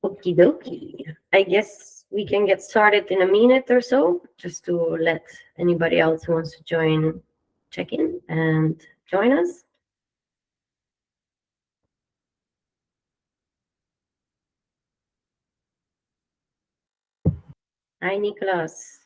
Okie dokie. I guess we can get started in a minute or so, just to let anybody else who wants to join check in and join us. Hi, Nicholas.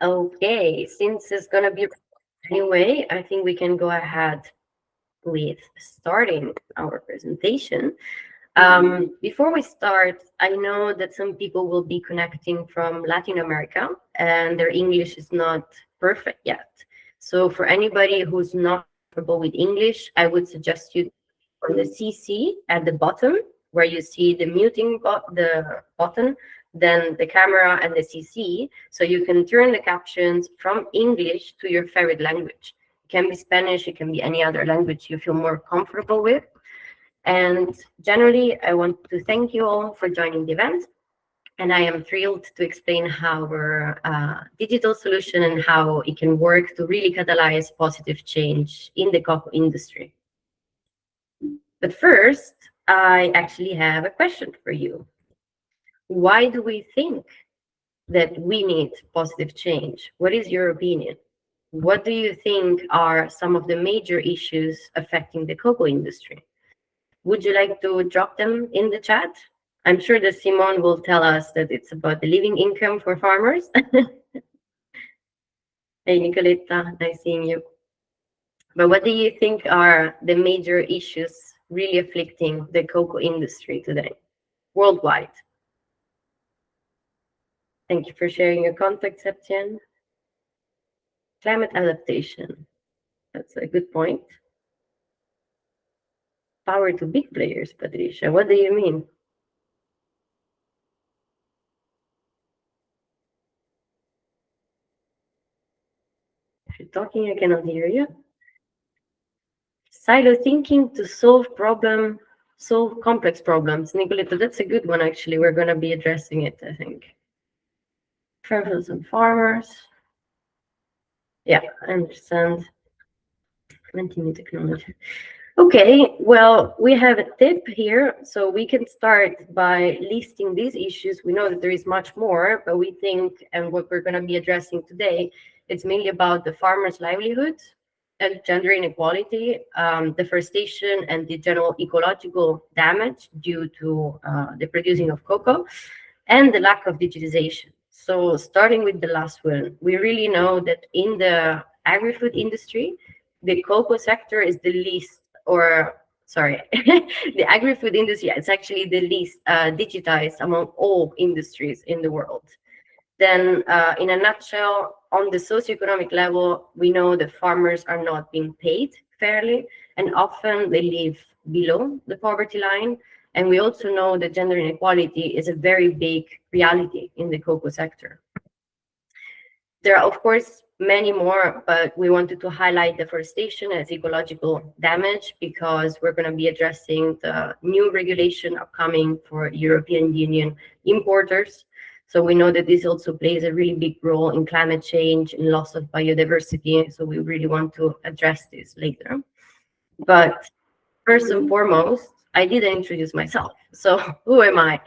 Okay, since it's gonna be anyway, I think we can go ahead with starting our presentation. Before we start, I know that some people will be connecting from Latin America and their English is not perfect yet. So for anybody who's not comfortable with English, I would suggest you on the CC at the bottom where you see the the button, then the camera and the CC, so you can turn the captions from English to your favorite language. It can be Spanish, it can be any other language you feel more comfortable with. And generally, I want to thank you all for joining the event. And I am thrilled to explain how our digital solution and how it can work to really catalyze positive change in the cocoa industry. But first, I actually have a question for you. Why do we think that we need positive change? What is your opinion? What do you think are some of the major issues affecting the cocoa industry? Would you like to drop them in the chat? I'm sure that Simon will tell us that it's about the living income for farmers. Hey, Nicoletta, nice seeing you. But what do you think are the major issues really afflicting the cocoa industry today, worldwide? Thank you for sharing your contact, Septian. Climate adaptation. That's a good point. Power to big players, Patricia. What do you mean? If you're talking, I cannot hear you. Silo thinking to solve complex problems. Nicoletta, that's a good one, actually. We're going to be addressing it, I think. Travels and farmers. Yeah, I understand. Continue technology. Okay, well, we have a tip here. So we can start by listing these issues. We know that there is much more, but we think, and what we're going to be addressing today, it's mainly about the farmer's livelihood and gender inequality, deforestation, and the general ecological damage due to the producing of cocoa, and the lack of digitization. So starting with the last one, we really know that in the agri-food industry, the cocoa sector is the least, or sorry, the agri-food industry is actually the least digitized among all industries in the world. Then in a nutshell, on the socioeconomic level, we know that farmers are not being paid fairly, and often they live below the poverty line. And we also know that gender inequality is a very big reality in the cocoa sector. There are, of course, many more, but we wanted to highlight deforestation as ecological damage because we're going to be addressing the new regulation upcoming for European Union importers. So we know that this also plays a really big role in climate change and loss of biodiversity. So we really want to address this later. But first and foremost, I didn't introduce myself. So who am I?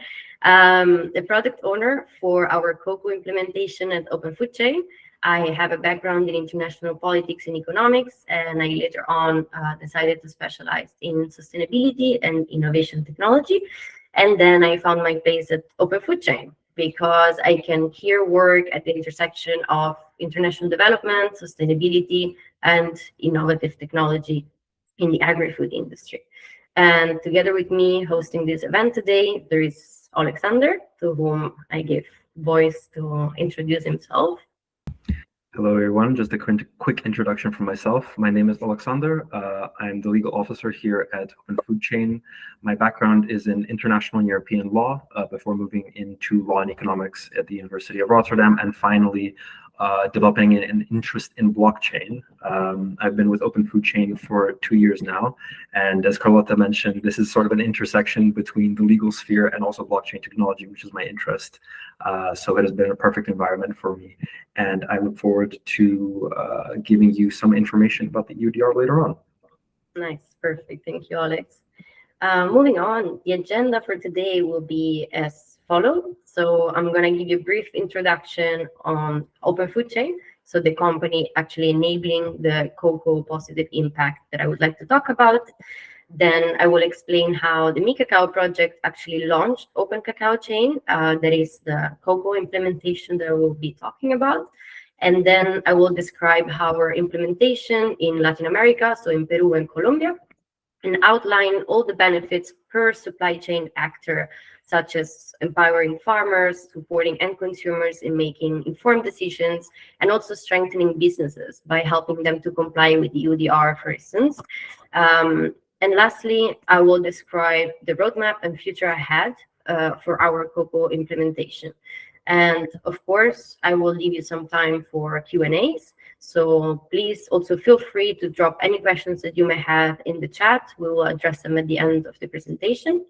The product owner for our cocoa implementation at Open Chain. I have a background in international politics and economics, and I later on decided to specialize in sustainability and innovation technology. And then I found my place at Open Chain because I can here work at the intersection of international development, sustainability, and innovative technology in the agri-food industry. And together with me hosting this event today, there is Alexander, to whom I give voice to introduce himself. Hello, everyone. Just a quick introduction from myself. My name is Alexander. I'm the legal officer here at Open Chain. My background is in international and European law before moving into law and economics at the University of Rotterdam, and finally developing an interest in blockchain. I've been with Open Food Chain for 2 years now, and as Carlotta mentioned, this is sort of an intersection between the legal sphere and also blockchain technology, which is my interest. So it has been a perfect environment for me, and I look forward to giving you some information about the UDR later on. Nice, perfect. Thank you, Alex. Moving on, the agenda for today will be as follows. So I'm going to give you a brief introduction on Open Food Chain, so the company actually enabling the cocoa positive impact that I would like to talk about. Then I will explain how the Me Cacao project actually launched Open Cacao Chain. That is the cocoa implementation that I will be talking about. And then I will describe our implementation in Latin America, so in Peru and Colombia, and outline all the benefits per supply chain actor, such as empowering farmers, supporting end consumers in making informed decisions, and also strengthening businesses by helping them to comply with the UDR, for instance. And lastly, I will describe the roadmap and future ahead for our cocoa implementation. And of course, I will leave you some time for Q&As. So please also feel free to drop any questions that you may have in the chat. We will address them at the end of the presentation.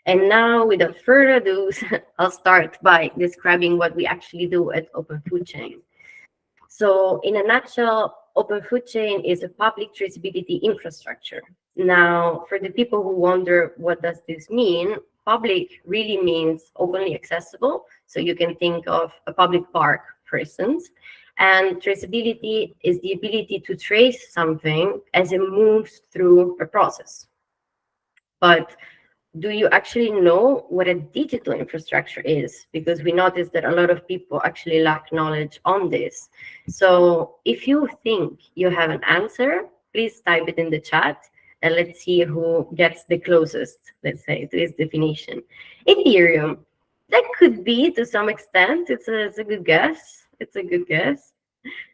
And now, without further ado, I'll start by describing what we actually do at Open Food Chain. So in a nutshell, Open Food Chain is a public traceability infrastructure. Now, for the people who wonder what does this mean, public really means openly accessible. So you can think of a public park, for instance. And traceability is the ability to trace something as it moves through a process. But do you actually know what a digital infrastructure is? Because we noticed that a lot of people actually lack knowledge on this. So if you think you have an answer, please type it in the chat and let's see who gets the closest, let's say, to this definition. Ethereum, that could be to some extent. It's a good guess. It's a good guess.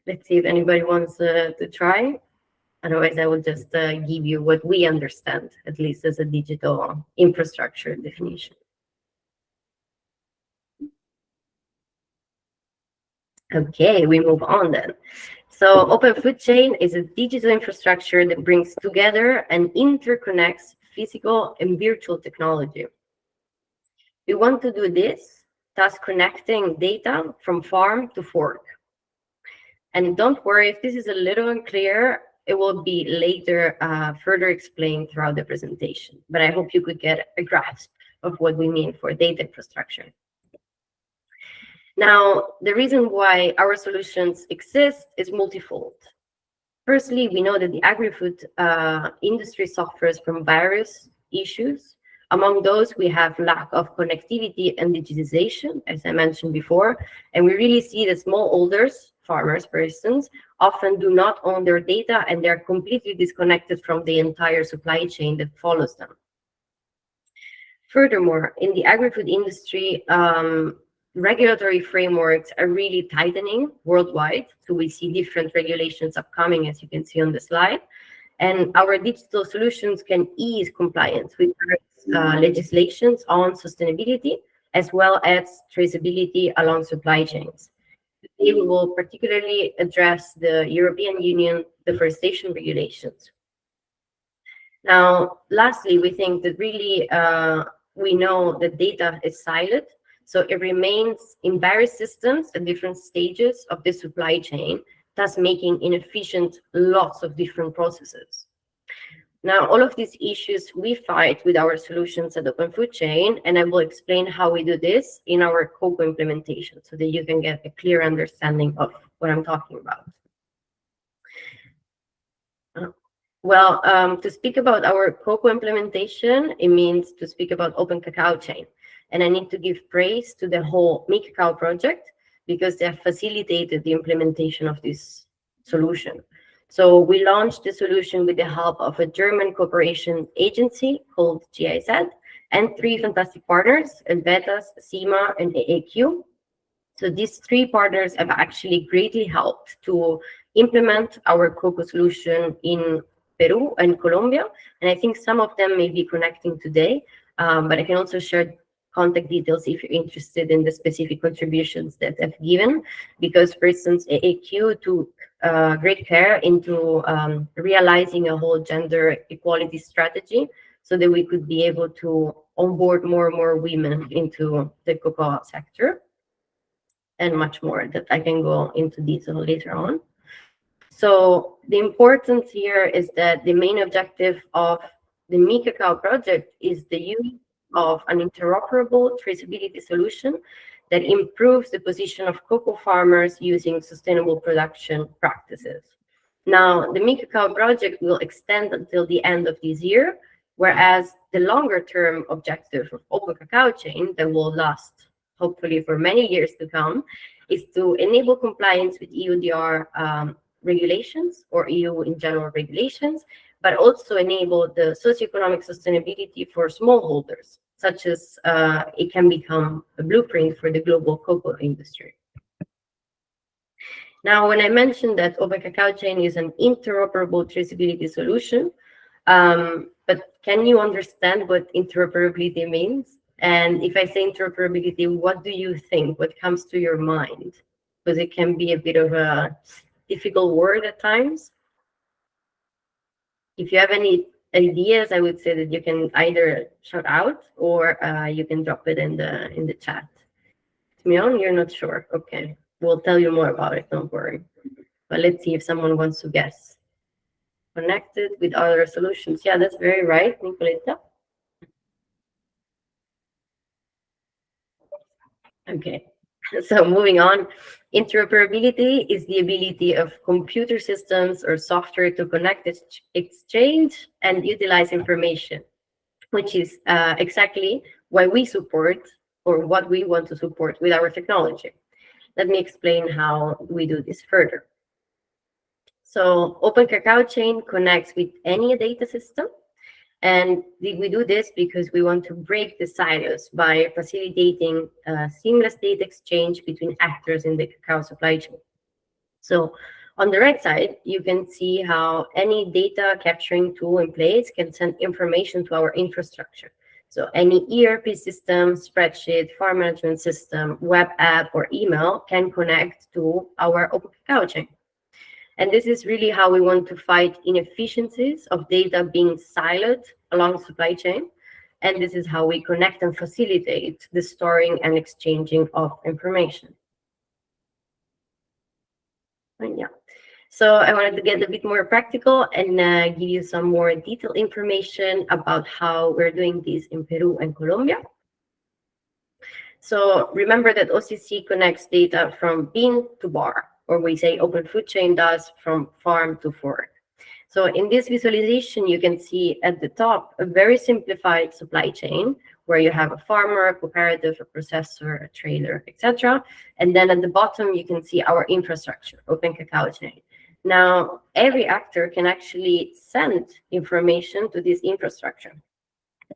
Let's see if anybody wants to try. Otherwise, I will just give you what we understand, at least as a digital infrastructure definition. Okay, we move on then. So Open Food Chain is a digital infrastructure that brings together and interconnects physical and virtual technology. We want to do this, thus connecting data from farm to fork. And don't worry, if this is a little unclear, it will be later further explained throughout the presentation. But I hope you could get a grasp of what we mean for data infrastructure. Now, the reason why our solutions exist is multifold. Firstly, we know that the agri-food industry suffers from various issues. Among those, we have lack of connectivity and digitization, as I mentioned before. And we really see that smallholders, farmers, for instance, often do not own their data and they're completely disconnected from the entire supply chain that follows them. Furthermore, in the agri-food industry, regulatory frameworks are really tightening worldwide. So we see different regulations upcoming, as you can see on the slide. And our digital solutions can ease compliance with legislations on sustainability, as well as traceability along supply chains. Today, we will particularly address the European Union deforestation regulations. Now, lastly, we think that really we know that data is silent, so it remains in various systems at different stages of the supply chain, thus making inefficient lots of different processes. Now, all of these issues we fight with our solutions at Open Food Chain, and I will explain how we do this in our cocoa implementation so that you can get a clear understanding of what I'm talking about. Well, to speak about our cocoa implementation, it means to speak about Open Cacao Chain. And I need to give praise to the whole Me Cacao project because they have facilitated the implementation of this solution. So we launched the solution with the help of a German cooperation agency called GIZ and 3 fantastic partners, Helvetas, CIMA, and AAQ. So these 3 partners have actually greatly helped to implement our cocoa solution in Peru and Colombia. And I think some of them may be connecting today, but I can also share contact details if you're interested in the specific contributions that I've given, because, for instance, AAQ took great care into realizing a whole gender equality strategy so that we could be able to onboard more and more women into the cocoa sector, and much more that I can go into detail later on. So the importance here is that the main objective of the Me Cacao project is the use of an interoperable traceability solution that improves the position of cocoa farmers using sustainable production practices. Now, the Me Cacao project will extend until the end of this year, whereas the longer term objective of Open Cacao Chain that will last hopefully for many years to come is to enable compliance with EUDR regulations, or EU in general regulations, but also enable the socioeconomic sustainability for smallholders, such as it can become a blueprint for the global cocoa industry. Now, when I mentioned that Open Cacao Chain is an interoperable traceability solution, but can you understand what interoperability means? And if I say interoperability, what do you think? What comes to your mind? Because it can be a bit of a difficult word at times. If you have any ideas, I would say that you can either shout out or you can drop it in the chat. Simeon, you're not sure? Okay, we'll tell you more about it, don't worry. But let's see if someone wants to guess. Connected with other solutions. Yeah, that's very right, Nicoletta. Okay, so moving on. Interoperability is the ability of computer systems or software to connect, exchange, and utilize information, which is exactly why we support, or what we want to support with our technology. Let me explain how we do this further. So Open Cacao Chain connects with any data system. And we do this because we want to break the silos by facilitating seamless data exchange between actors in the cacao supply chain. So on the right side, you can see how any data capturing tool in place can send information to our infrastructure. So any ERP system, spreadsheet, farm management system, web app, or email can connect to our Open Cacao Chain. And this is really how we want to fight inefficiencies of data being siloed along the supply chain. And this is how we connect and facilitate the storing and exchanging of information. And yeah. So I wanted to get a bit more practical and give you some more detailed information about how we're doing this in Peru and Colombia. So remember that OCC connects data from bean to bar, or we say Open Food Chain does from farm to fork. So in this visualization, you can see at the top a very simplified supply chain where you have a farmer, a cooperative, a processor, a trader, etc. And then at the bottom, you can see our infrastructure, Open Cacao Chain. Now, every actor can actually send information to this infrastructure.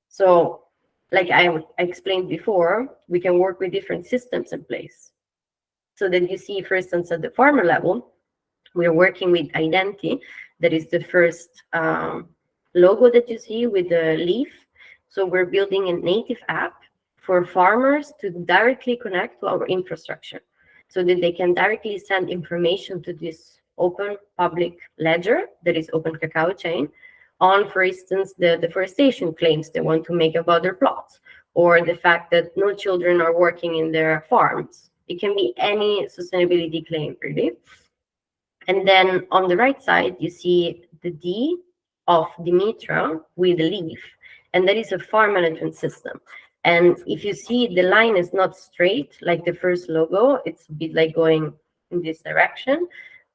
So like I explained before, we can work with different systems in place. So that you see, for instance, at the farmer level, we're working with Identi. That is the first logo that you see with the leaf. So we're building a native app for farmers to directly connect to our infrastructure so that they can directly send information to this open public ledger that is Open Cacao Chain on, for instance, the deforestation claims they want to make about their plots, or the fact that no children are working in their farms. It can be any sustainability claim, really. And then on the right side, you see the D of Dimitra with the leaf, and that is a farm management system. And if you see, the line is not straight like the first logo, it's a bit like going in this direction,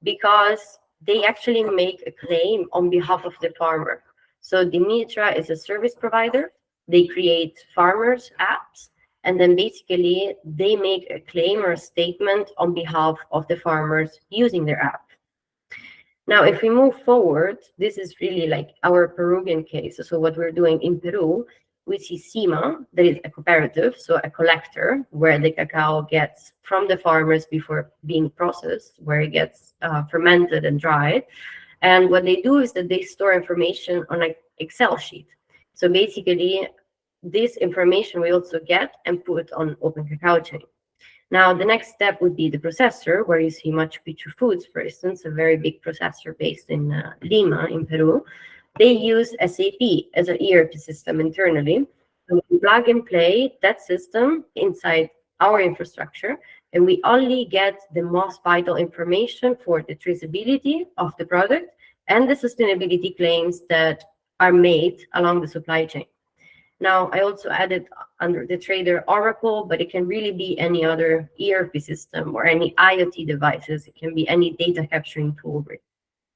because they actually make a claim on behalf of the farmer. So Dimitra is a service provider. They create farmers apps, and then basically they make a claim or a statement on behalf of the farmers using their app. Now, if we move forward, this is really like our Peruvian case. So what we're doing in Peru, we see CIMA, that is a cooperative, so a collector, where the cacao gets from the farmers before being processed, where it gets fermented and dried. And what they do is that they store information on an Excel sheet. So basically, this information we also get and put on Open Cacao Chain. Now, the next step would be the processor, where you see Machu Picchu Foods, for instance, a very big processor based in Lima, in Peru. They use SAP as an ERP system internally. So we plug and play that system inside our infrastructure, and we only get the most vital information for the traceability of the product and the sustainability claims that are made along the supply chain. Now, I also added under the trader Oracle, but it can really be any other ERP system or any IoT devices. It can be any data capturing tool.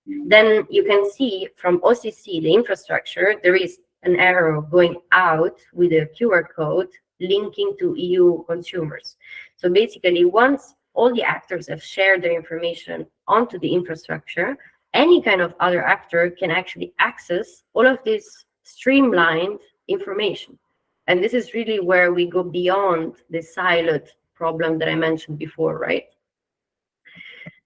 Then you can see from OCC, the infrastructure, there is an arrow going out with a QR code linking to EU consumers. So basically, once all the actors have shared their information onto the infrastructure, any kind of other actor can actually access all of this streamlined information. And this is really where we go beyond the siloed problem that I mentioned before, right?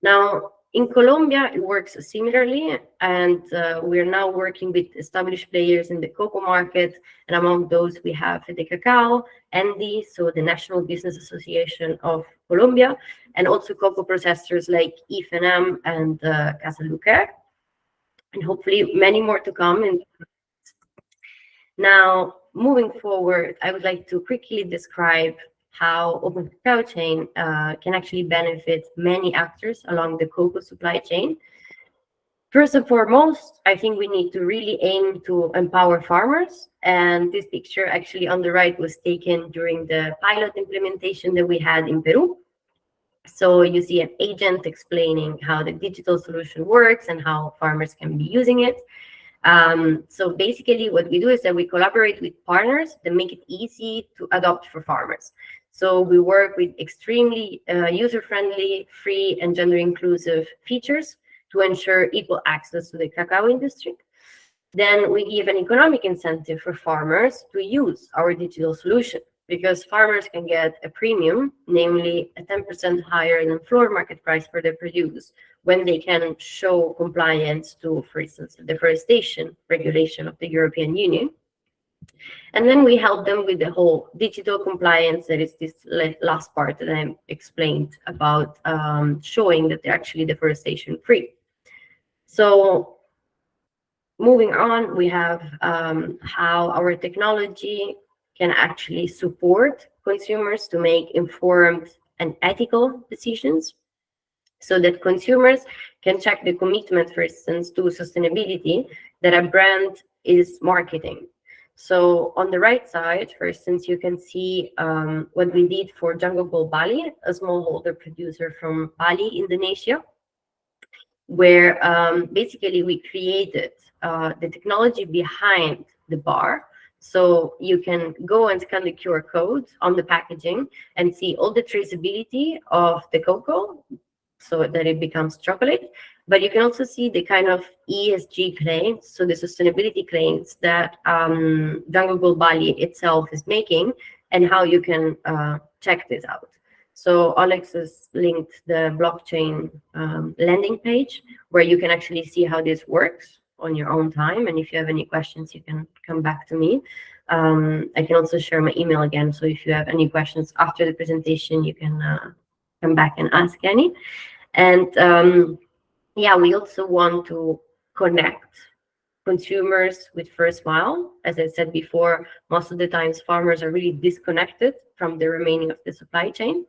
Now, in Colombia, it works similarly, and we're now working with established players in the cocoa market. And among those, we have the Cacao, ANDI, so the National Business Association of Colombia, and also cocoa processors like IFNM and Casa Luquer, and hopefully many more to come. Now, moving forward, I would like to quickly describe how Open Cacao Chain can actually benefit many actors along the cocoa supply chain. First and foremost, I think we need to really aim to empower farmers. And this picture actually on the right was taken during the pilot implementation that we had in Peru. So you see an agent explaining how the digital solution works and how farmers can be using it. So basically what we do is that we collaborate with partners that make it easy to adopt for farmers. So we work with extremely user-friendly, free, and gender-inclusive features to ensure equal access to the cacao industry. Then we give an economic incentive for farmers to use our digital solution, because farmers can get a premium, namely a 10% higher than floor market price for their produce, when they can show compliance to, for instance, the deforestation regulation of the European Union. And then we help them with the whole digital compliance, that is this last part that I explained about, showing that they're actually deforestation free. So moving on, we have how our technology can actually support consumers to make informed and ethical decisions, so that consumers can check the commitment, for instance, to sustainability that a brand is marketing. So on the right side, for instance, you can see what we did for Jungle Gold Bali, a smallholder producer from Bali, Indonesia, where basically we created the technology behind the bar. So you can go and scan the QR code on the packaging and see all the traceability of the cocoa, so that it becomes chocolate. But you can also see the kind of ESG claims, so the sustainability claims that Jungle Gold Bali itself is making, and how you can check this out. So Alex has linked the blockchain landing page, where you can actually see how this works on your own time. And if you have any questions, you can come back to me. I can also share my email again. So if you have any questions after the presentation, you can come back and ask any. And yeah, we also want to connect consumers with first mile. As I said before, most of the times farmers are really disconnected from the remaining of the supply chain.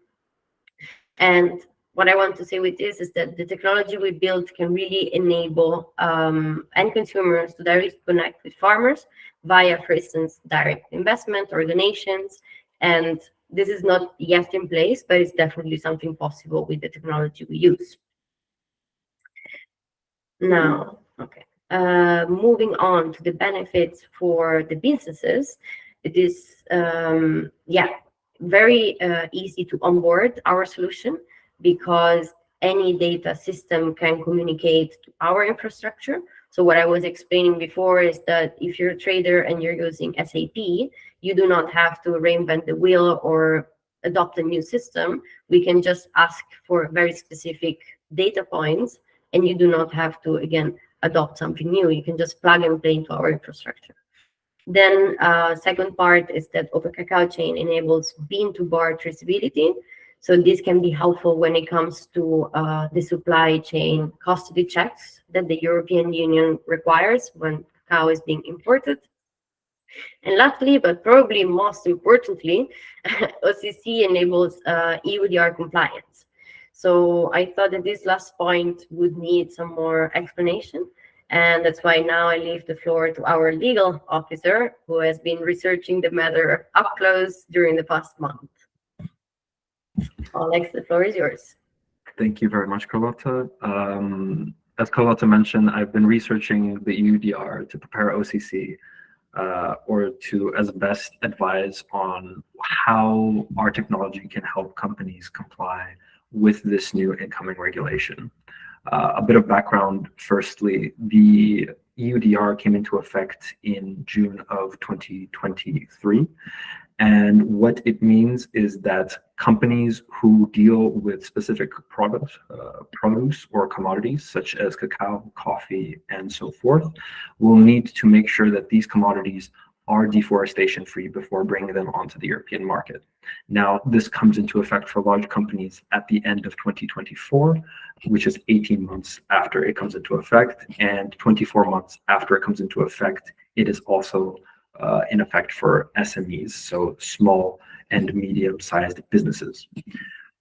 And what I want to say with this is that the technology we built can really enable end consumers to directly connect with farmers via, for instance, direct investment or donations. And this is not yet in place, but it's definitely something possible with the technology we use. Now, okay, moving on to the benefits for the businesses. It is, yeah, very easy to onboard our solution, because any data system can communicate to our infrastructure. So what I was explaining before is that if you're a trader and you're using SAP, you do not have to reinvent the wheel or adopt a new system. We can just ask for very specific data points, and you do not have to, again, adopt something new. You can just plug and play into our infrastructure. Then second part is that Open Cacao Chain enables bean to bar traceability. So this can be helpful when it comes to the supply chain custody checks that the European Union requires when cacao is being imported. And lastly, but probably most importantly, OCC enables EUDR compliance. So I thought that this last point would need some more explanation. And that's why now I leave the floor to our legal officer, who has been researching the matter up close during the past month. Alex, the floor is yours. Thank you very much, Carlotta. As Carlotta mentioned, I've been researching the EUDR to prepare OCC, or to as best advise on how our technology can help companies comply with this new incoming regulation. A bit of background, firstly, the EUDR came into effect in June of 2023. And what it means is that companies who deal with specific products, produce or commodities such as cacao, coffee, and so forth, will need to make sure that these commodities are deforestation free before bringing them onto the European market. Now, this comes into effect for large companies at the end of 2024, which is 18 months after it comes into effect, and 24 months after it comes into effect, it is also in effect for SMEs, so small and medium-sized businesses.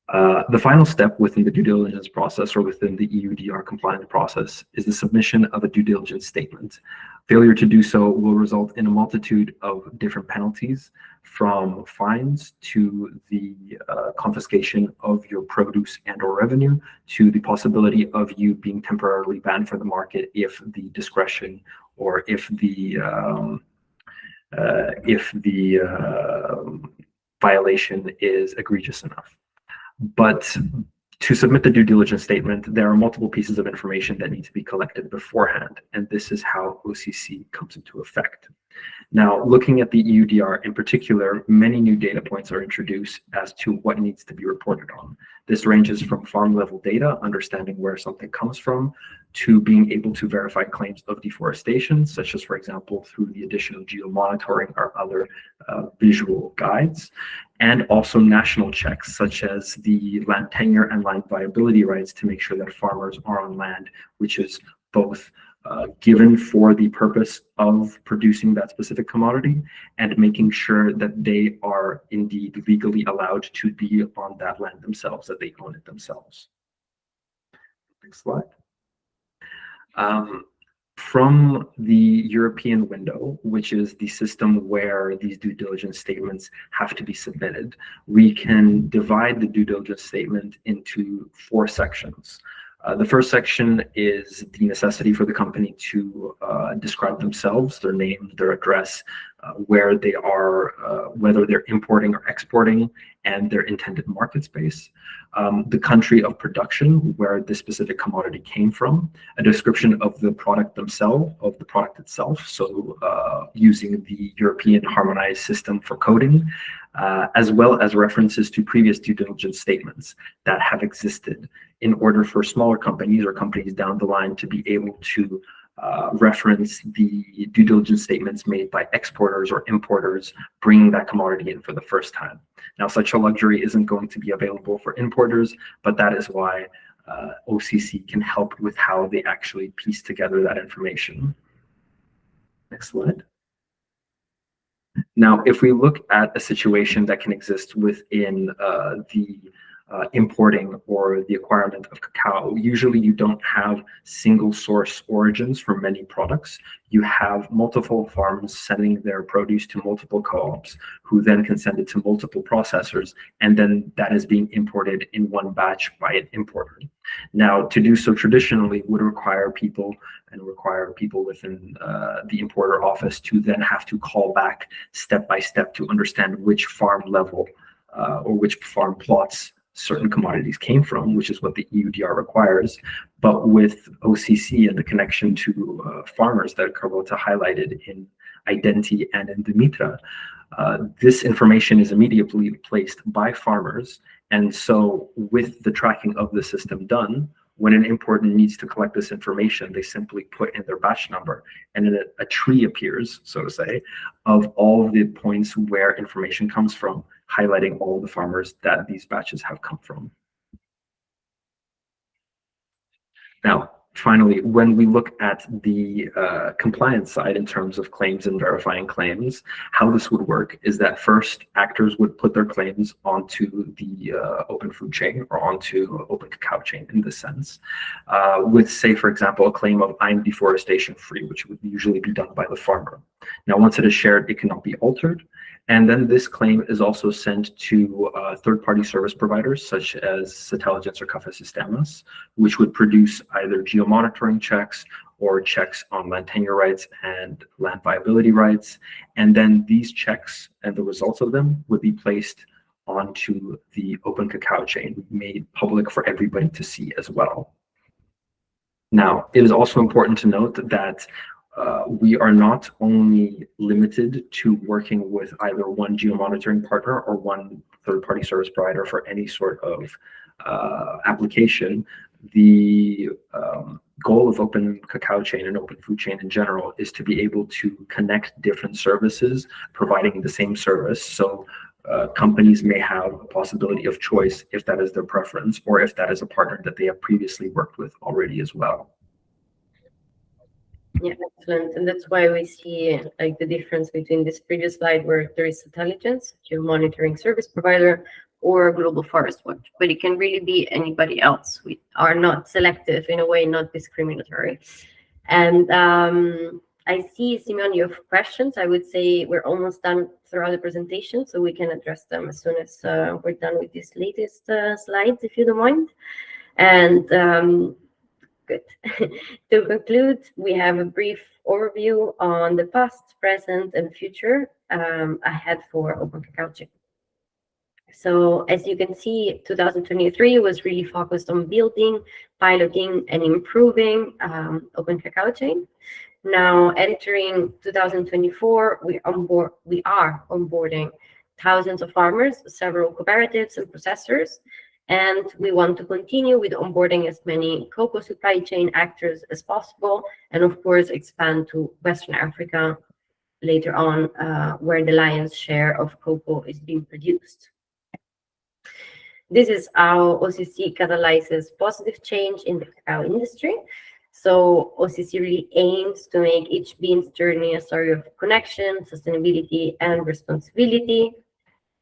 The final step within the due diligence process or within the EUDR compliance process is the submission of a due diligence statement. Failure to do so will result in a multitude of different penalties, from fines to the confiscation of your produce and or revenue, to the possibility of you being temporarily banned from the market if the discretion or if the violation is egregious enough. But to submit the due diligence statement, there are multiple pieces of information that need to be collected beforehand, and this is how OCC comes into effect. Now, looking at the EUDR in particular, many new data points are introduced as to what needs to be reported on. This ranges from farm level data, understanding where something comes from, to being able to verify claims of deforestation, such as, for example, through the addition of geomonitoring or other visual guides, and also national checks, such as the land tenure and land viability rights, to make sure that farmers are on land which is both given for the purpose of producing that specific commodity, and making sure that they are indeed legally allowed to be on that land themselves, that they own it themselves. Next slide. From the European window, which is the system where these due diligence statements have to be submitted, we can divide the due diligence statement into 4 sections. The first section is the necessity for the company to describe themselves, their name, their address, where they are, whether they're importing or exporting, and their intended market space, the country of production, where this specific commodity came from, a description of the product themselves, of the product itself, so using the European harmonized system for coding, as well as references to previous due diligence statements that have existed, in order for smaller companies or companies down the line to be able to reference the due diligence statements made by exporters or importers bringing that commodity in for the first time. Now, such a luxury isn't going to be available for importers, but that is why OCC can help with how they actually piece together that information. Next slide. Now, if we look at a situation that can exist within the importing or the acquirement of cacao, usually you don't have single source origins for many products. You have multiple farms sending their produce to multiple co-ops, who then can send it to multiple processors, and then that is being imported in one batch by an importer. Now, to do so traditionally would require people within the importer office to then have to call back step by step to understand which farm level or which farm plots certain commodities came from, which is what the EUDR requires. But with OCC and the connection to farmers that Carlotta highlighted in Identi and in Dimitra, this information is immediately placed by farmers. And so with the tracking of the system done, When an importer needs to collect this information, they simply put in their batch number, and then a tree appears, so to say, of all the points where information comes from, highlighting all the farmers that these batches have come from. Now, finally, when we look at the compliance side in terms of claims and verifying claims, how this would work is that first actors would put their claims onto the open food chain or onto open cacao chain in this sense, with, say, for example, a claim of I'm deforestation free, which would usually be done by the farmer. Now, once it is shared, it cannot be altered. And then this claim is also sent to third-party service providers such as Catalysing or Café Sistemas, which would produce either geomonitoring checks or checks on land tenure rights and land viability rights. And then these checks and the results of them would be placed onto the Open Cacao Chain, made public for everybody to see as well. Now, it is also important to note that we are not only limited to working with either one geomonitoring partner or one third-party service provider for any sort of application. The goal of Open Cacao Chain and Open Food Chain in general is to be able to connect different services providing the same service. So companies may have a possibility of choice if that is their preference, or if that is a partner that they have previously worked with already as well. Yeah, excellent. And that's why we see like the difference between this previous slide where there is intelligence, monitoring service provider, or global forest watch, but it can really be anybody else. We are not selective in a way, not discriminatory. And I see, Simeon, you have questions. I would say we're almost done throughout the presentation, so we can address them as soon as we're done with these latest slides, if you don't mind. And good. To conclude, we have a brief overview on the past, present, and future ahead for Open Cacao Chain. So as you can see, 2023 was really focused on building, piloting, and improving Open Cacao Chain. Now, entering 2024, we are onboarding thousands of farmers, several cooperatives and processors, and we want to continue with onboarding as many cocoa supply chain actors as possible, and of course expand to Western Africa later on, where the lion's share of cocoa is being produced. This is how OCC catalyzes positive change in the cacao industry. So OCC really aims to make each bean's journey a story of connection, sustainability, and responsibility.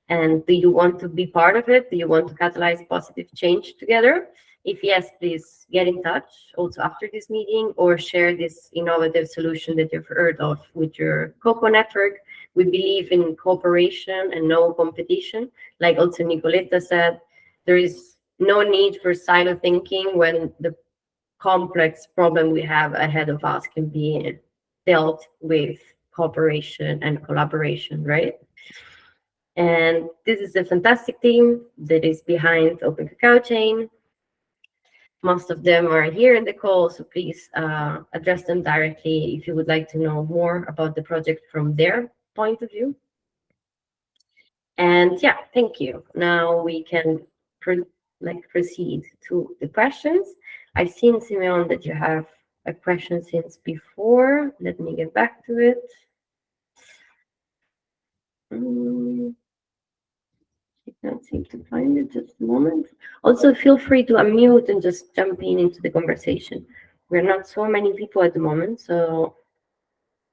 And do you want to be part of it? Do you want to catalyze positive change together? If yes, please get in touch also after this meeting, or share this innovative solution that you've heard of with your cocoa network. We believe in cooperation and no competition. Like also Nicoletta said, there is no need for silo thinking when the complex problem we have ahead of us can be dealt with cooperation and collaboration, right? And this is a fantastic team that is behind Open Cacao Chain. Most of them are here in the call, so please address them directly if you would like to know more about the project from their point of view. And yeah, thank you. Now we can proceed to the questions. I've seen, Simeon, that you have a question since before. Let me get back to it. I can't seem to find it, just a moment. Also, feel free to unmute and just jump in into the conversation. We're not so many people at the moment, so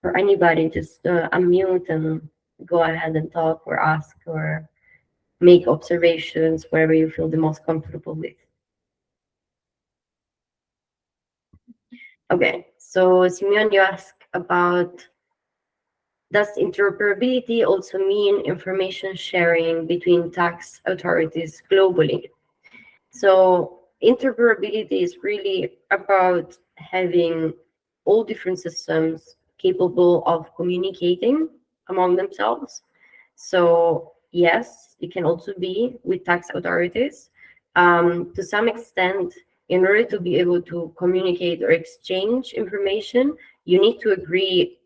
for anybody, just unmute and go ahead and talk or ask or make observations wherever you feel the most comfortable with. Okay, so Simeon, you asked about, does interoperability also mean information sharing between tax authorities globally? So interoperability is really about having all different systems capable of communicating among themselves. So yes, it can also be with tax authorities. To some extent, in order to be able to communicate or exchange information, you need to agree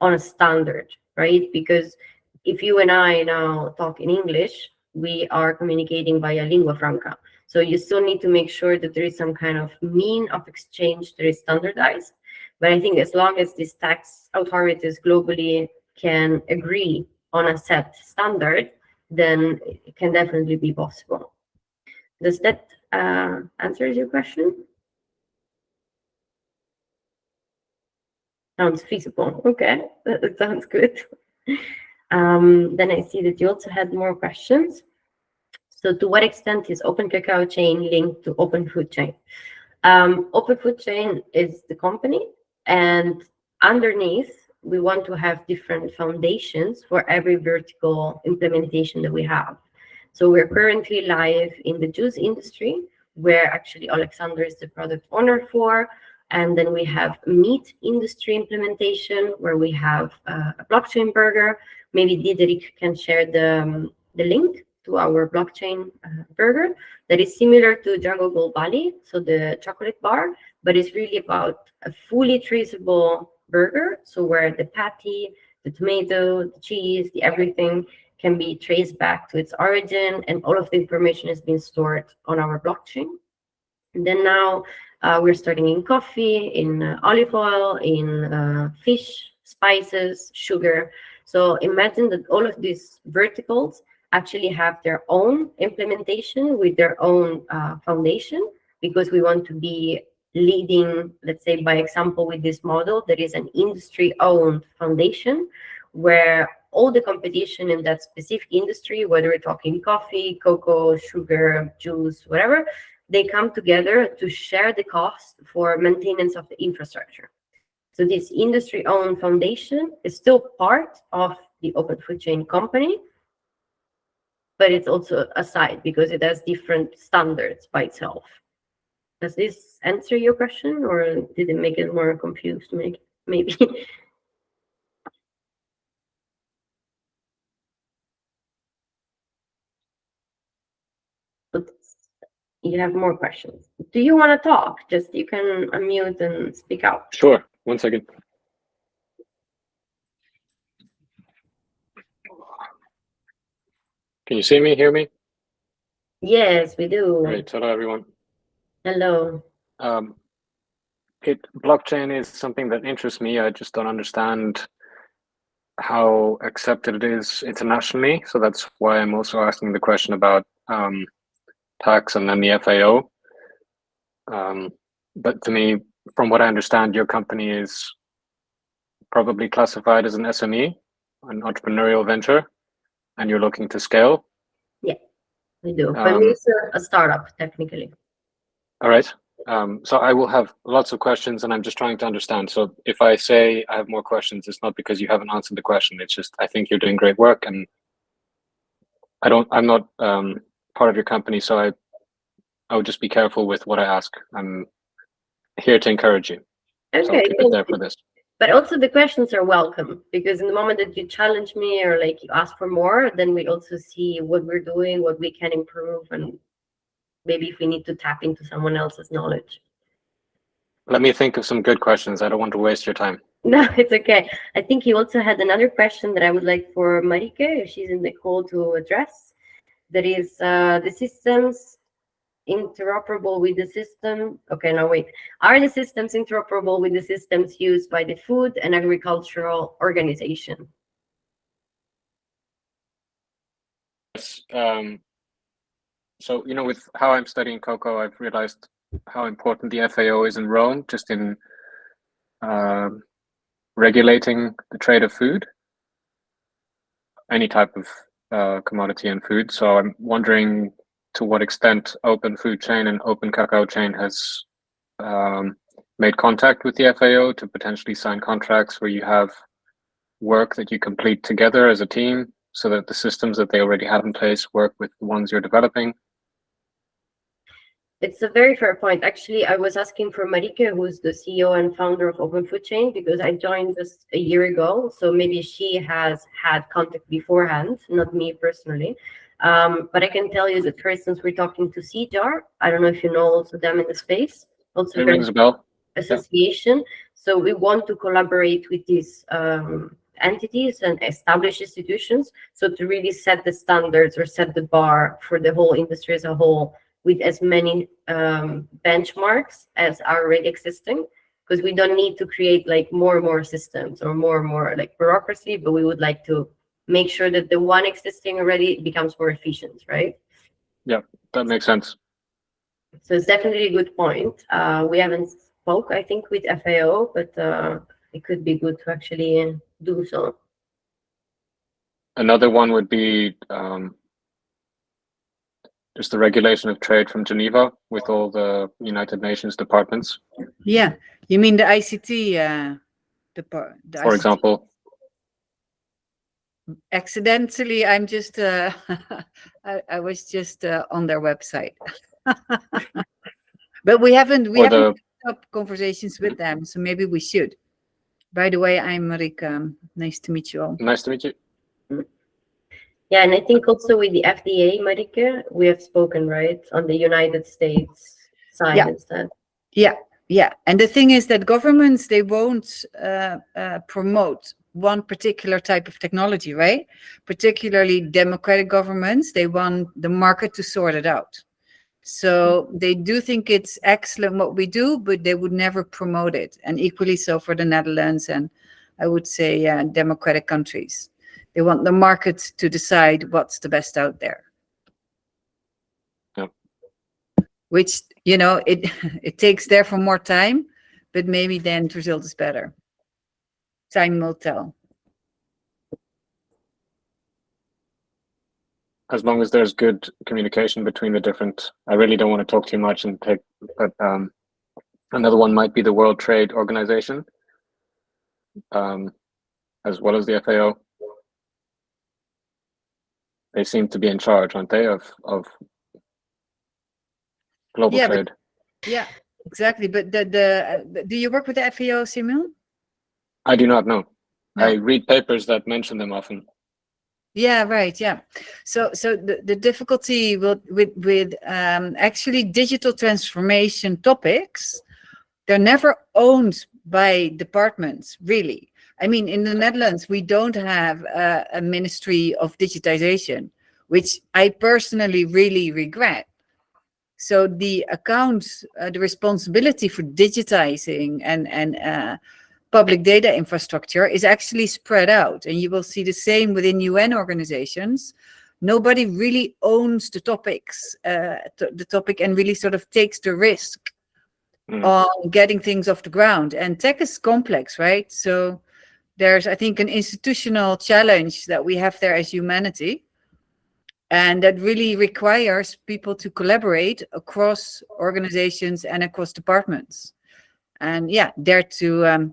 on a standard, right? Because if you and I now talk in English, we are communicating via lingua franca. So you still need to make sure that there is some kind of mean of exchange that is standardized. But I think as long as these tax authorities globally can agree on a set standard, then it can definitely be possible. Does that answer your question? Sounds feasible. Okay, that sounds good. Then I see that you also had more questions. So to what extent is Open Cacao Chain linked to Open Food Chain? Open Food Chain is the company, and underneath, we want to have different foundations for every vertical implementation that we have. So we're currently live in the juice industry, where actually Alexander is the product owner for. And then we have meat industry implementation, where we have a blockchain burger. Maybe Diderik can share the link to our blockchain burger that is similar to Jungle Gold Valley, so the chocolate bar, but it's really about a fully traceable burger. So where the patty, the tomato, the cheese, the everything can be traced back to its origin, and all of the information has been stored on our blockchain. And then now we're starting in coffee, in olive oil, in fish, spices, sugar. So imagine that all of these verticals actually have their own implementation with their own foundation, because we want to be leading, let's say, by example with this model. There is an industry-owned foundation where all the competition in that specific industry, whether we're talking coffee, cocoa, sugar, juice, whatever, they come together to share the cost for maintenance of the infrastructure. So this industry-owned foundation is still part of the Open Food Chain company, but it's also a side because it has different standards by itself. Does this answer your question, or did it make it more confused? Maybe. But you have more questions. Do you want to talk? Just you can unmute and speak out. Sure. 1 second. Can you see me, hear me? Yes, we do. Great. Hello, everyone. Hello. Blockchain is something that interests me. I just don't understand how accepted it is internationally. So that's why I'm also asking the question about tax and then the FAO. But to me, from what I understand, your company is probably classified as an SME, an entrepreneurial venture, and you're looking to scale. Yeah, we do. But it's a startup, technically. All right. So I will have lots of questions, and I'm just trying to understand. So if I say I have more questions, it's not because you haven't answered the question. It's just I think you're doing great work, and I'm not part of your company, so I would just be careful with what I ask. I'm here to encourage you. Okay. So I'll keep it there for this. But also the questions are welcome, because in the moment that you challenge me or like you ask for more, then we also see what we're doing, what we can improve, and maybe if we need to tap into someone else's knowledge. Let me think of some good questions. I don't want to waste your time. No, it's okay. I think you also had another question that I would like for Marike, if she's in the call, to address. That is the systems interoperable with the system. Okay, now wait. Are the systems interoperable with the systems used by the Food and Agricultural Organization? Yes. So, with how I'm studying cocoa, I've realized how important the FAO is in Rome, just in regulating the trade of food, any type of commodity and food. So I'm wondering to what extent Open Food Chain and Open Cacao Chain has made contact with the FAO to potentially sign contracts where you have work that you complete together as a team, so that the systems that they already have in place work with the ones you're developing. It's a very fair point. Actually, I was asking for Marike, who's the CEO and founder of Open Food Chain, because I joined just a year ago. So maybe she has had contact beforehand, not me personally. But I can tell you that, for instance, we're talking to CJAR. I don't know if you know also them in the space. Also, It rings a bell. Association. Yeah. So we want to collaborate with these entities and established institutions, so to really set the standards or set the bar for the whole industry as a whole, with as many benchmarks as are already existing, because we don't need to create like more and more systems or more like bureaucracy, but we would like to make sure that the one existing already becomes more efficient, right? Yeah, that makes sense. So it's definitely a good point. We haven't spoke, I think, with FAO, but it could be good to actually do so. Another one would be just the regulation of trade from Geneva with all the United Nations departments. Yeah, you mean the ICT For ICT. example. Accidentally, I'm just I was just on their website. But we haven't picked up conversations with them, so maybe we should. By the way, I'm Marika. Nice to meet you all. Nice to meet you. Yeah, and I think also with the FDA, Marika, we have spoken, right, on the United States side instead. Yeah. And the thing is that governments, they won't promote one particular type of technology, right? Particularly democratic governments, they want the market to sort it out. So they do think it's excellent what we do, but they would never promote it. And equally so for the Netherlands and I would say democratic countries. They want the market to decide what's the best out there. Yep. Which, you know, it takes therefore more time, but maybe then the result is better. Time will tell. As long as there's good communication between the different, I really don't want to talk too much and take, but another one might be the World Trade Organization, as well as the FAO. They seem to be in charge, aren't they, of global trade? Yeah, exactly. But do you work with the FAO, Simil? I do not know. No. I read papers that mention them often. Yeah, right. Yeah. So the difficulty with actually digital transformation topics, they're never owned by departments, really. I mean, in the Netherlands, we don't have a Ministry of Digitization, which I personally really regret. So the accounts, the responsibility for digitizing and public data infrastructure is actually spread out. And you will see the same within UN organizations. Nobody really owns the topics, the topic, and really sort of takes the risk on getting things off the ground. And tech is complex, right? So there's, I think, an institutional challenge that we have there as humanity. And that really requires people to collaborate across organizations and across departments. And yeah, dare to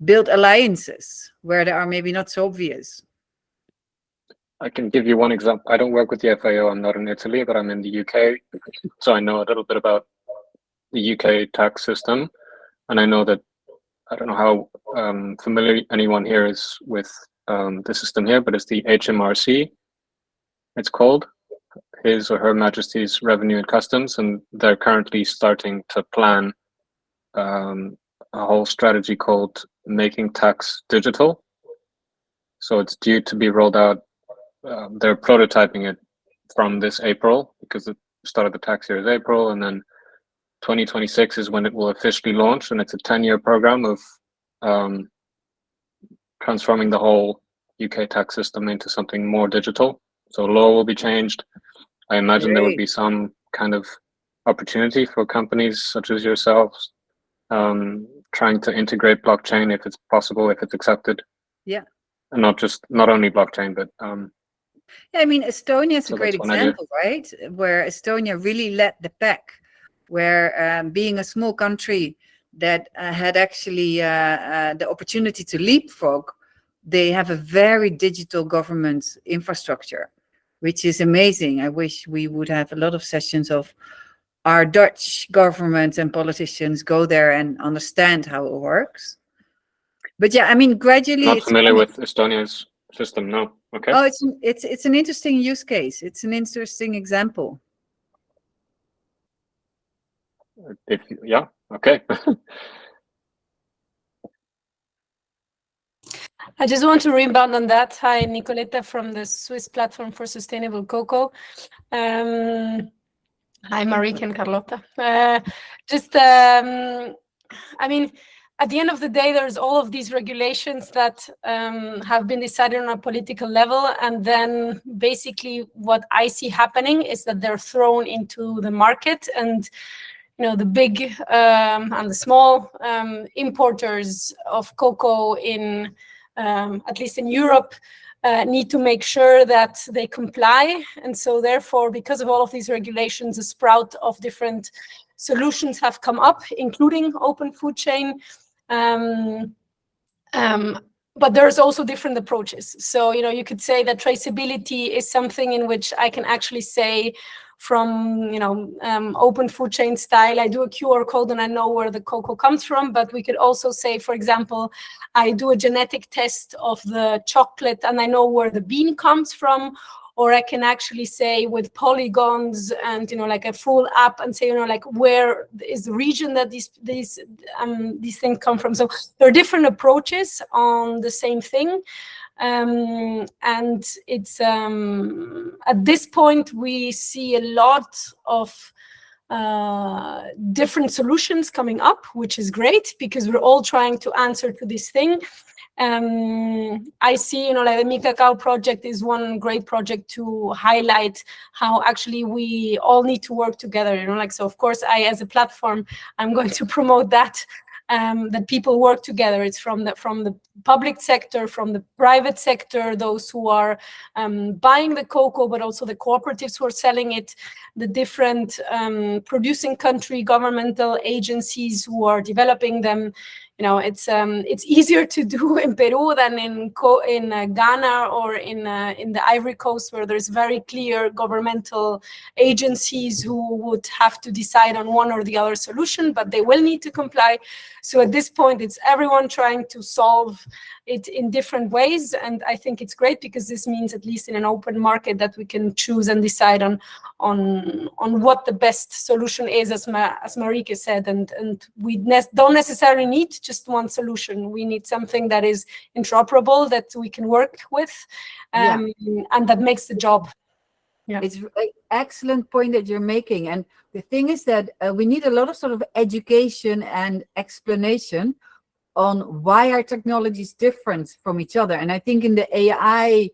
build alliances where they are maybe not so obvious. I can give you one example. I don't work with the FAO. I'm not in Italy, but I'm in the UK. So I know a little bit about the UK tax system. And I know that, I don't know how familiar anyone here is with the system here, but it's the HMRC. It's called His or Her Majesty's Revenue and Customs. And they're currently starting to plan a whole strategy called Making Tax Digital. So it's due to be rolled out. They're prototyping it from this April, because the start of the tax year is April, and then 2026 is when it will officially launch, and it's a 10-year program of transforming the whole UK tax system into something more digital. So law will be changed. I imagine there would be some kind of opportunity for companies such as yourselves trying to integrate blockchain if it's possible, if it's accepted. Yeah. And not only blockchain, but yeah, I mean, Estonia is so a great example, right? Where Estonia really led the pack, where being a small country that had actually the opportunity to leapfrog, they have a very digital government infrastructure, which is amazing. I wish we would have a lot of sessions of our Dutch government and politicians go there and understand how it works. But yeah, I mean, gradually. Not familiar with Estonia's system, no. Okay. Oh, it's an interesting use case. It's an interesting example. Yeah, okay. I just want to rebound on that. Hi, Nicoletta from the Swiss Platform for Sustainable Cocoa. Hi, Marika and Carlotta. I mean, at the end of the day, there's all of these regulations that have been decided on a political level. And then basically what I see happening is that they're thrown into the market, and the big and the small importers of cocoa in, at least in Europe, need to make sure that they comply. And so therefore, because of all of these regulations, a sprout of different solutions have come up, including open food chain. But there's also different approaches. So, you could say that traceability is something in which I can actually say from, open food chain style, I do a QR code and I know where the cocoa comes from. But we could also say, for example, I do a genetic test of the chocolate and I know where the bean comes from. Or I can actually say with polygons and, like a full app and say, like where is the region that these things come from. So there are different approaches on the same thing. And it's at this point, we see a lot of different solutions coming up, which is great because we're all trying to answer to this thing. I see, like the Mi-Cacao project is one great project to highlight how actually we all need to work together, so of course I, as a platform, I'm going to promote that people work together. It's from the public sector, from the private sector, those who are buying the cocoa, but also the cooperatives who are selling it, the different producing country governmental agencies who are developing them. It's easier to do in Peru than in Ghana or in the Ivory Coast, where there's very clear governmental agencies who would have to decide on one or the other solution, but they will need to comply. So at this point, it's everyone trying to solve it in different ways, and I think it's great because this means, at least in an open market, that we can choose and decide on what the best solution is, as Marika said, and we don't necessarily need just one solution. We need something that is interoperable, that we can work with, and that makes the job. Yeah. It's an excellent point that you're making. And the thing is that we need a lot of sort of education and explanation on why our technology is different from each other. And I think in the AI,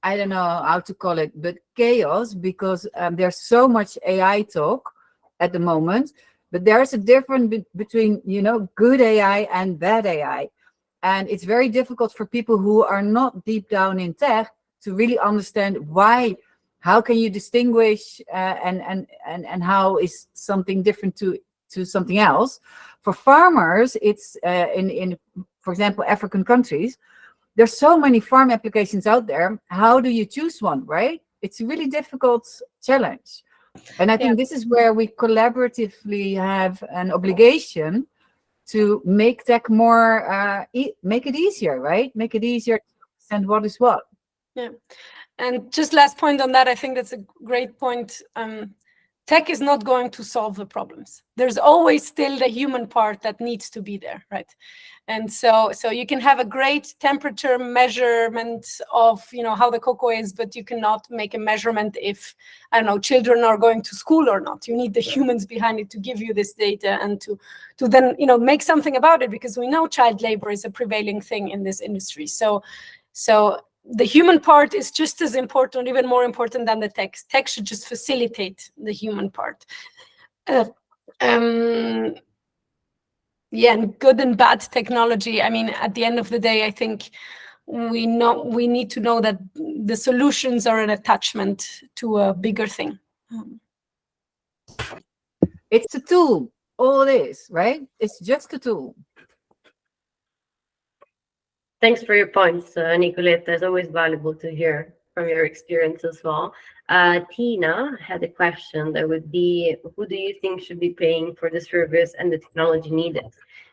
I don't know how to call it, but chaos, because there's so much AI talk at the moment, but there's a difference between, good AI and bad AI. And it's very difficult for people who are not deep down in tech to really understand why. How can you distinguish and how is something different to something else? For farmers, it's in for example, African countries, there's so many farm applications out there. How do you choose one, right? It's a really difficult challenge. And I think this is where we collaboratively have an obligation to make tech more, make it easier, right? Make it easier to understand what is what. Yeah. And just last point on that, I think that's a great point. Tech is not going to solve the problems. There's always still the human part that needs to be there, right? And so you can have a great temperature measurement of, how the cocoa is, but you cannot make a measurement if, I don't know, children are going to school or not. You need the humans behind it to give you this data and to then, make something about it, because we know child labor is a prevailing thing in this industry. So the human part is just as important, even more important than the tech. Tech should just facilitate the human part. And good and bad technology. I mean, at the end of the day, I think we need to know that the solutions are an attachment to a bigger thing. It's a tool. All it is, right? It's just a tool. Thanks for your points, Nicoletta. It's always valuable to hear from your experience as well. Tina had a question that would be, who do you think should be paying for the service and the technology needed?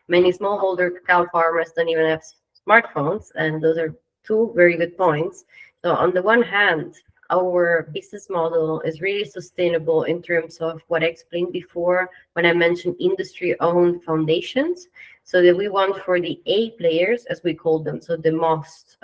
Many smallholder cacao farmers don't even have smartphones, and those are two very good points. So on the one hand, our business model is really sustainable in terms of what I explained before when I mentioned industry-owned foundations. So that we want for the A players, as we call them, so the most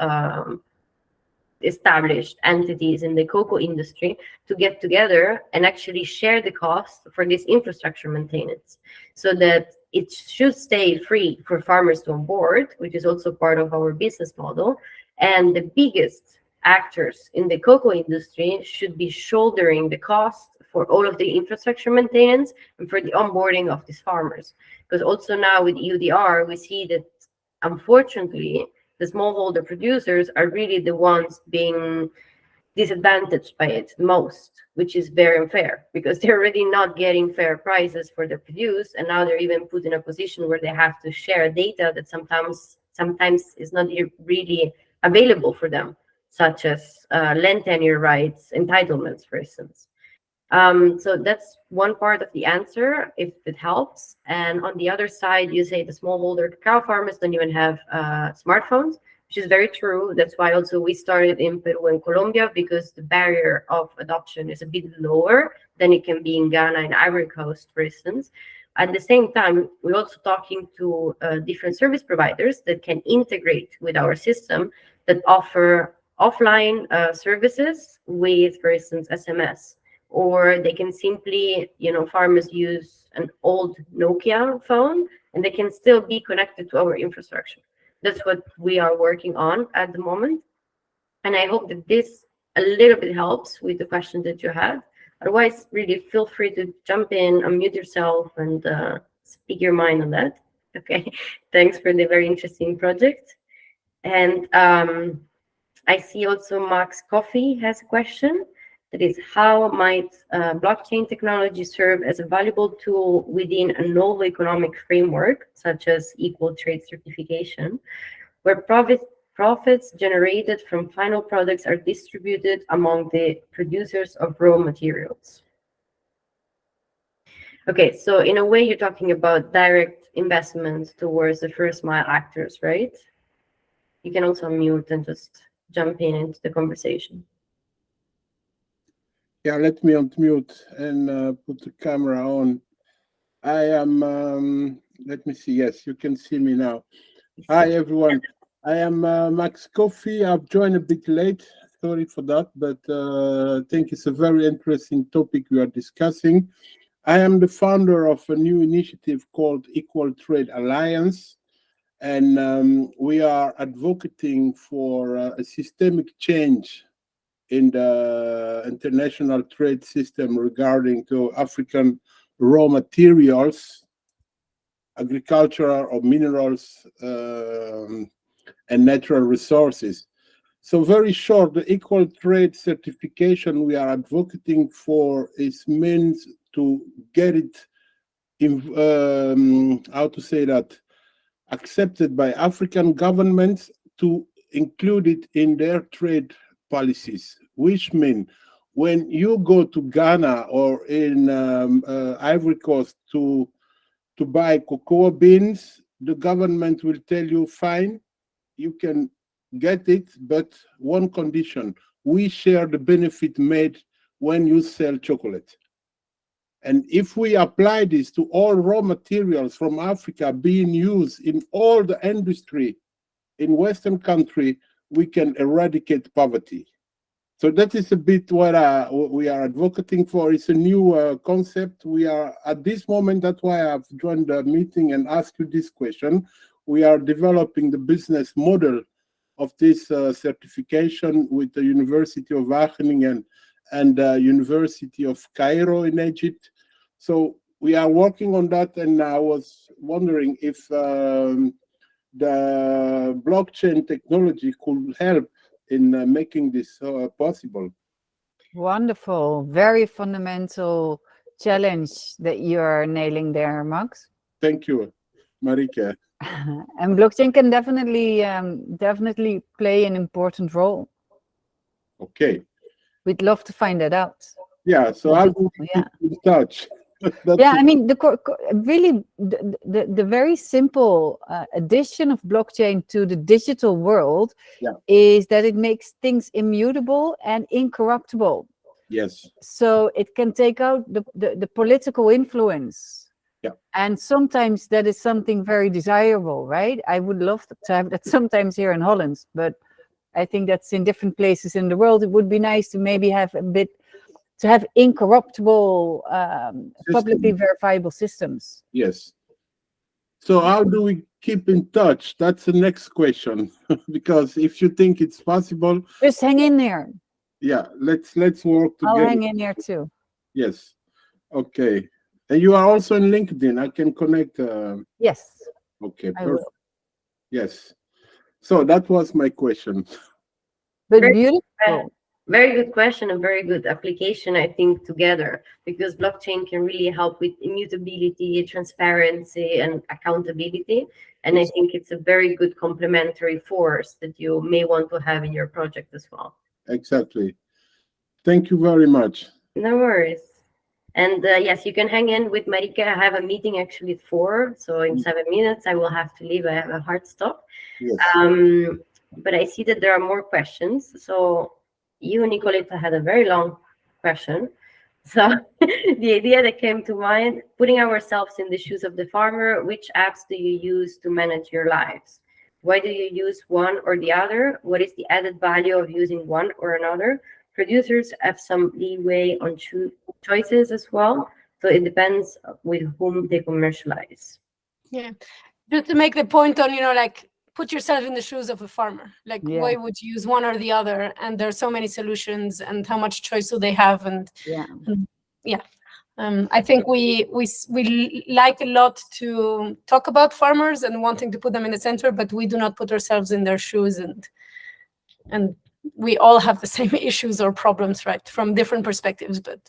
established entities in the cocoa industry to get together and actually share the cost for this infrastructure maintenance, so that it should stay free for farmers to onboard, which is also part of our business model. And the biggest actors in the cocoa industry should be shouldering the cost for all of the infrastructure maintenance and for the onboarding of these farmers. Because also now with EUDR, we see that unfortunately, the smallholder producers are really the ones being disadvantaged by it most, which is very unfair because they're already not getting fair prices for their produce, and now they're even put in a position where they have to share data that sometimes is not really available for them, such as land tenure rights, entitlements, for instance. So that's one part of the answer, if it helps. And on the other side, you say the smallholder cacao farmers don't even have smartphones, which is very true. That's why also we started in Peru and Colombia, because the barrier of adoption is a bit lower than it can be in Ghana and Ivory Coast, for instance. At the same time, we're also talking to different service providers that can integrate with our system, that offer offline services with, for instance, SMS. Or they can simply, farmers use an old Nokia phone and they can still be connected to our infrastructure. That's what we are working on at the moment. And I hope that this a little bit helps with the question that you had. Otherwise, really feel free to jump in, unmute yourself, and speak your mind on that. Okay, thanks for the very interesting project. And I see also Max Coffee has a question. That is, how might blockchain technology serve as a valuable tool within a novel economic framework, such as equal trade certification, where profits generated from final products are distributed among the producers of raw materials? Okay, so in a way, you're talking about direct investment towards the first mile actors, right? You can also unmute and just jump in into the conversation. Yeah, let me unmute and put the camera on. I am, let me see, yes, you can see me now. Hi, everyone. I am Max Coffee. I've joined a bit late. Sorry for that, but I think it's a very interesting topic we are discussing. I am the founder of a new initiative called Equal Trade Alliance, and we are advocating for a systemic change in the international trade system regarding to African raw materials, agricultural or minerals, and natural resources. So very short, the equal trade certification we are advocating for is means to get it in, how to say that, accepted by African governments to include it in their trade policies, which mean when you go to Ghana or in Ivory Coast to buy cocoa beans, the government will tell you, fine, you can get it, but one condition, we share the benefit made when you sell chocolate. And if we apply this to all raw materials from Africa being used in all the industry in Western country, we can eradicate poverty. So that is a bit what we are advocating for. It's a new concept. We are at this moment, that's why I've joined the meeting and asked you this question. We are developing the business model of this certification with the University of Wageningen and University of Cairo in Egypt. So we are working on that, and I was wondering if the blockchain technology could help in making this possible. Wonderful, very fundamental challenge that you're nailing there, Max. Thank you, Marika. And blockchain can definitely play an important role. Okay. We'd love to find that out. Yeah, so I'll be in touch. Yeah, I mean, really, the very simple addition of blockchain to the digital world is that it makes things immutable and incorruptible. Yes. So it can take out the political influence. Yeah. And sometimes that is something very desirable, right? I would love to have that sometimes here in Holland, but I think that's in different places in the world. It would be nice to maybe have to have incorruptible, publicly verifiable systems. Yes. So how do we keep in touch? That's the next question. Because if you think it's possible, Just hang in there. yeah, let's work I'll together. hang in there too. Yes. Okay. And you are also in LinkedIn. I can connect. Yes, Okay. I Perfect. will. Yes. So that was my question. But Very- beautiful. Very good question and very good application, I think, together, because blockchain can really help with immutability, transparency, and accountability. And I think it's a very good complementary force that you may want to have in your project as well. Exactly. Thank you very much. No worries. And yes, you can hang in with Marika. I have a meeting actually at 4, so in 7 minutes I will have to leave. I have a hard stop. Yes. But I see that there are more questions. So you, Nicoletta, had a very long question. So the idea that came to mind, putting ourselves in the shoes of the farmer, which apps do you use to manage your lives? Why do you use one or the other? What is the added value of using one or another? Producers have some leeway on choices as well. So it depends with whom they commercialize. Yeah. Just to make the point on, like, put yourself in the shoes of a farmer. Like, Yeah. why would you use one or the other? And there's so many solutions, and how much choice do they have? And Yeah. I think we like a lot to talk about farmers and wanting to put them in the center, but we do not put ourselves in their shoes, and we all have the same issues or problems, right, from different perspectives. But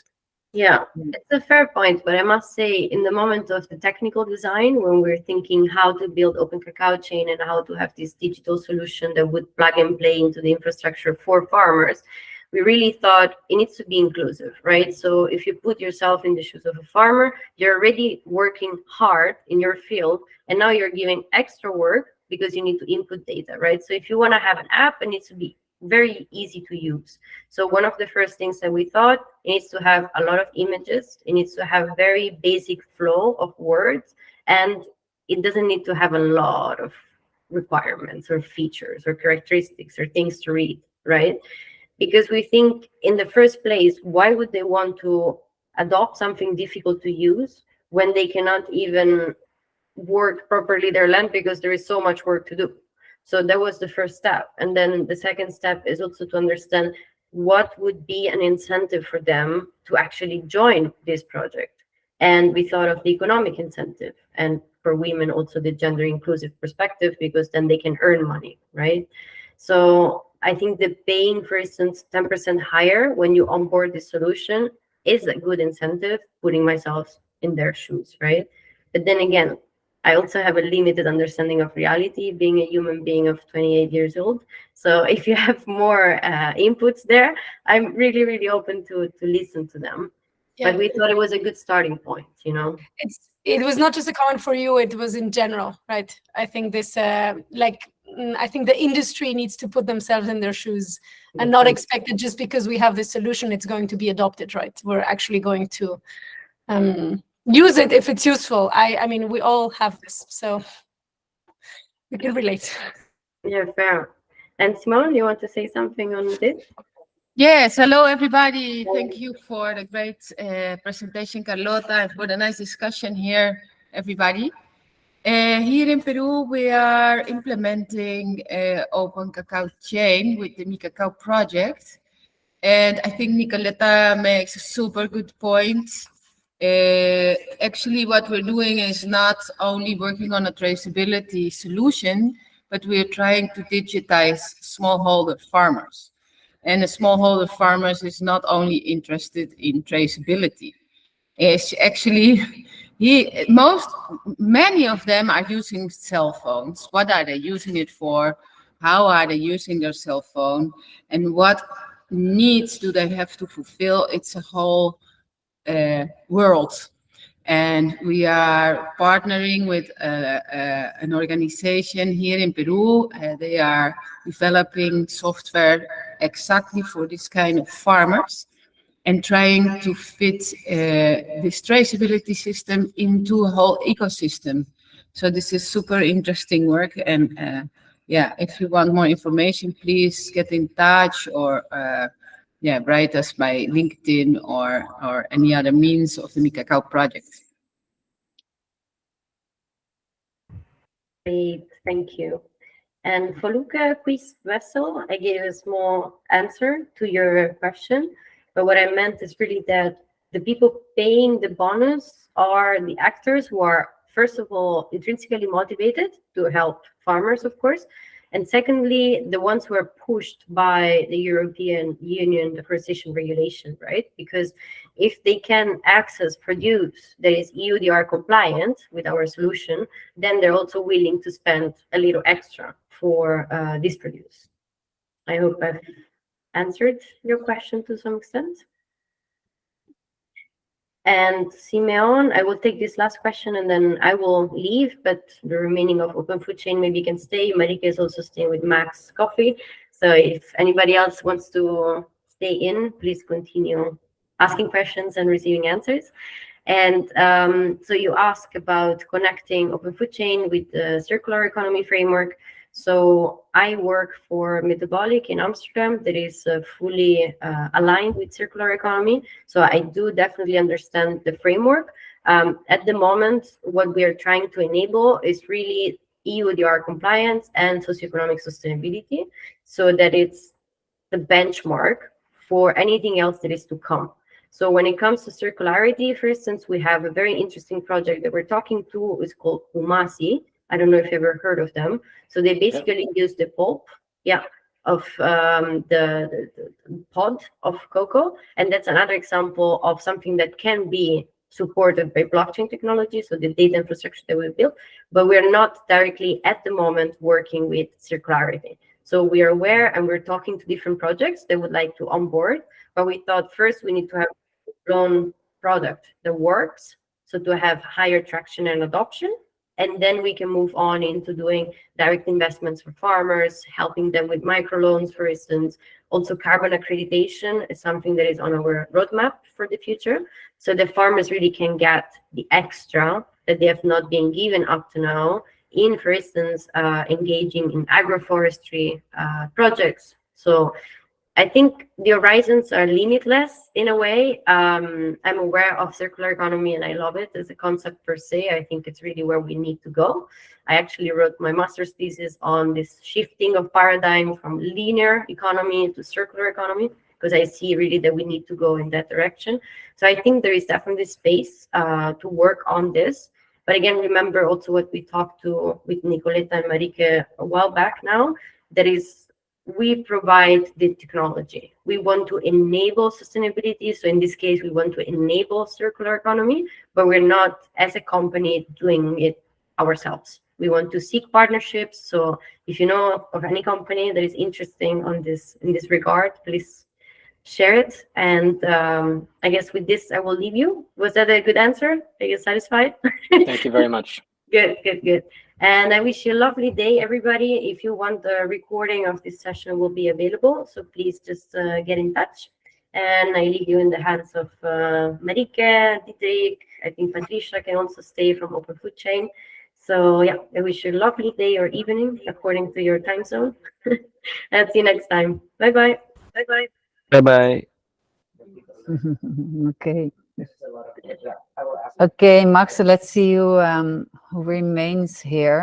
yeah, it's a fair point, but I must say, in the moment of the technical design, when we're thinking how to build Open Cacao Chain and how to have this digital solution that would plug and play into the infrastructure for farmers, we really thought it needs to be inclusive, right? So if you put yourself in the shoes of a farmer, you're already working hard in your field, and now you're giving extra work because you need to input data, right? So if you want to have an app, it needs to be very easy to use. So one of the first things that we thought, it needs to have a lot of images, it needs to have very basic flow of words, and it doesn't need to have a lot of requirements or features or characteristics or things to read, right? Because we think in the first place, why would they want to adopt something difficult to use when they cannot even work properly their land because there is so much work to do? So that was the first step. And then the second step is also to understand what would be an incentive for them to actually join this project. And we thought of the economic incentive, and for women also the gender inclusive perspective, because then they can earn money, right? So I think the paying, for instance, 10% higher when you onboard this solution is a good incentive, putting myself in their shoes, right? But then again, I also have a limited understanding of reality, being a human being of 28 years old. So if you have more inputs there, I'm really, really open to listen to them. yeah, But we thought it was a good starting point, it was not just a comment for you, it was in general, right? I think this I think the industry needs to put themselves in their shoes and not expect that just because we have this solution, it's going to be adopted, right? We're actually going to use it if it's useful. I mean, we all have this, so we can relate. Yeah, fair. And Simone, you want to say something on this? Yes, hello everybody. Thank you for the great presentation, Carlotta, and for the nice discussion here, everybody. Here in Peru, we are implementing Open Cacao Chain with the Mi Cacao project. And I think Nicoletta makes a super good point. Actually, what we're doing is not only working on a traceability solution, but we're trying to digitize smallholder farmers. And the smallholder farmers is not only interested in traceability. It's actually, many of them are using cell phones. What are they using it for? How are they using their cell phone? And what needs do they have to fulfill? It's a whole world. And we are partnering with an organization here in Peru. They are developing software exactly for this kind of farmers and trying to fit this traceability system into a whole ecosystem. So this is super interesting work, and yeah, if you want more information, please get in touch or yeah, write us by LinkedIn or any other means of the Cacao project. Great, thank you. And for Luca Quiz Vessel, I gave a small answer to your question, but what I meant is really that the people paying the bonus are the actors who are, first of all, intrinsically motivated to help farmers, of course, and secondly, the ones who are pushed by the European Union deforestation regulation, right? Because if they can access produce that is EUDR compliant with our solution, then they're also willing to spend a little extra for this produce. I hope I've answered your question to some extent. And Simeon, I will take this last question and then I will leave, but the remaining of Open Food Chain maybe can stay. Marika is also staying with Max Coffee. So if anybody else wants to stay in, please continue asking questions and receiving answers. And so you ask about connecting Open Food Chain with the circular economy framework. So I work for Metabolic in Amsterdam that is fully aligned with circular economy. So I do definitely understand the framework. At the moment, what we are trying to enable is really EUDR compliance and socioeconomic sustainability, so that it's the benchmark for anything else that is to come. So when it comes to circularity, for instance, we have a very interesting project that we're talking to. It's called Umasi. I don't know if you've ever heard of them. So they basically use the pulp, of the pod of cocoa. And that's another example of something that can be supported by blockchain technology, so the data infrastructure that we built. But we're not directly at the moment working with circularity. So we are aware and we're talking to different projects that would like to onboard. But we thought first we need to have a own product that works, so to have higher traction and adoption. And then we can move on into doing direct investments for farmers, helping them with microloans, for instance. Also, carbon accreditation is something that is on our roadmap for the future. So the farmers really can get the extra that they have not been given up to now in, for instance, engaging in agroforestry projects. So I think the horizons are limitless in a way. I'm aware of circular economy and I love it as a concept per se. I think it's really where we need to go. I actually wrote my master's thesis on this shifting of paradigm from linear economy to circular economy, because I see really that we need to go in that direction. So I think there is definitely space to work on this. But again, remember also what we talked to with Nicoletta and Marike a while back now, that is, we provide the technology. We want to enable sustainability. So in this case, we want to enable circular economy, but we're not, as a company, doing it ourselves. We want to seek partnerships. So if you know of any company that is interesting on this in this regard, please share it. And I guess with this, I will leave you. Was that a good answer? Are you satisfied? Thank you very much. Good, good, good. And I wish you a lovely day, everybody. If you want the recording of this session will be available, so please just get in touch. And I leave you in the hands of Marike, Dietrich. I think Patricia can also stay from Open Food Chain. So yeah, I wish you a lovely day or evening according to your time zone. And see you next time. Bye-bye. Bye-bye. Bye-bye. Okay. Okay, Max, let's see who remains here.